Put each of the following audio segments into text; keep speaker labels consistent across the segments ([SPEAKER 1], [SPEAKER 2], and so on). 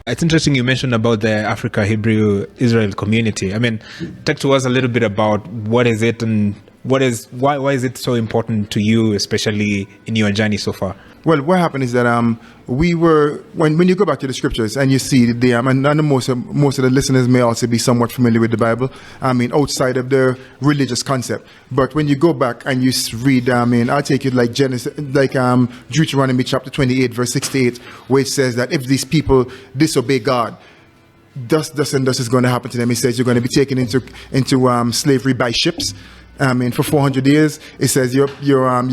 [SPEAKER 1] It's interesting you mentioned about the Africa Hebrew Israel community. I mean, talk to us a little bit about what is it and why is it so important to you, especially in your journey so far?
[SPEAKER 2] Well, what happened is that we were when you go back to the scriptures and you see the and most of the listeners may also be somewhat familiar with the Bible. I mean, outside of the religious concept, but when you go back and you read, I'll take you like Genesis, like Deuteronomy chapter 28, verse 68, where it says that if these people disobey God, thus and thus is going to happen to them. It says you're going to be taken into slavery by ships. For 400 years, it says you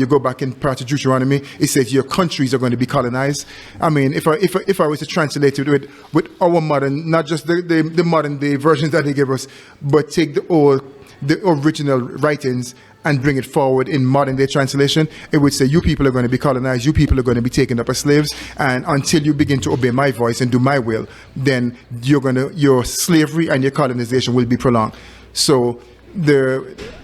[SPEAKER 2] go back in part of Deuteronomy. It says your countries are going to be colonized. If I was to translate it with our modern, not just the modern day versions that they give us, but take the original writings and bring it forward in modern day translation, it would say you people are going to be colonized, you people are going to be taken up as slaves, and until you begin to obey my voice and do my will, then your slavery and your colonization will be prolonged. So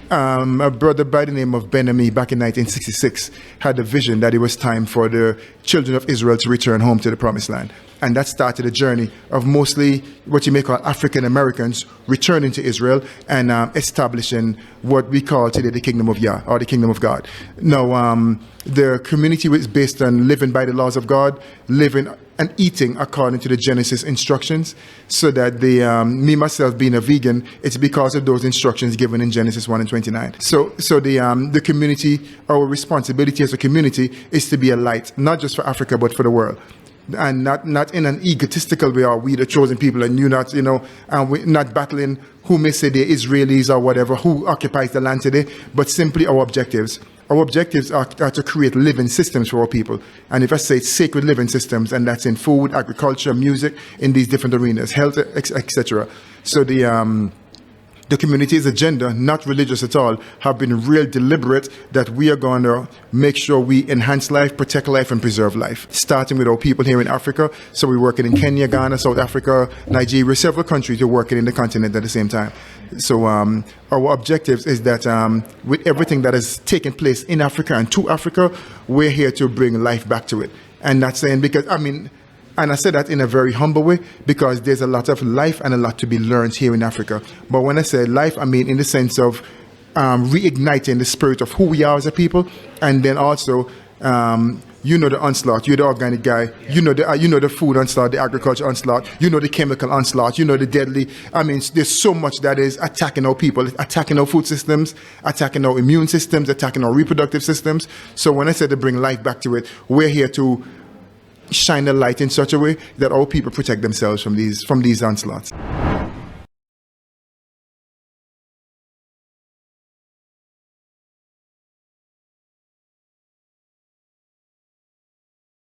[SPEAKER 2] a brother by the name of Ben-Ami back in 1966 had a vision that it was time for the children of Israel to return home to the promised land. And that started a journey of mostly what you may call African Americans returning to Israel and establishing what we call today the kingdom of Yah, or the kingdom of God. Now, the community was based on living by the laws of God, living and eating according to the Genesis instructions, so that me myself being a vegan, it's because of those instructions given in Genesis 1 and 29. So the community, our responsibility as a community is to be a light, not just for Africa, but for the world. And not in an egotistical way, are we the chosen people and you not, and we're not battling who may say they're Israelis or whatever, who occupies the land today, but simply our objectives. Our objectives are to create living systems for our people. And if I say sacred living systems, and that's in food, agriculture, music, in these different arenas, health, etc. So the community's agenda, not religious at all, have been real deliberate that we are going to make sure we enhance life, protect life, and preserve life, starting with our people here in Africa. So we're working in Kenya, Ghana, South Africa, Nigeria, several countries. We're working in the continent at the same time. So our objectives is that with everything that has taken place in Africa and to Africa, we're here to bring life back to it. And that's saying because, and I say that in a very humble way because there's a lot of life and a lot to be learned here in Africa. But when I say life, I mean in the sense of reigniting the spirit of who we are as a people, and then also, the onslaught. You're the organic guy. You know the food onslaught, the agriculture onslaught. You know the chemical onslaught. You know the deadly. There's so much that is attacking our people, attacking our food systems, attacking our immune systems, attacking our reproductive systems. So when I say to bring life back to it, we're here to shine a light in such a way that all people protect themselves from these onslaughts.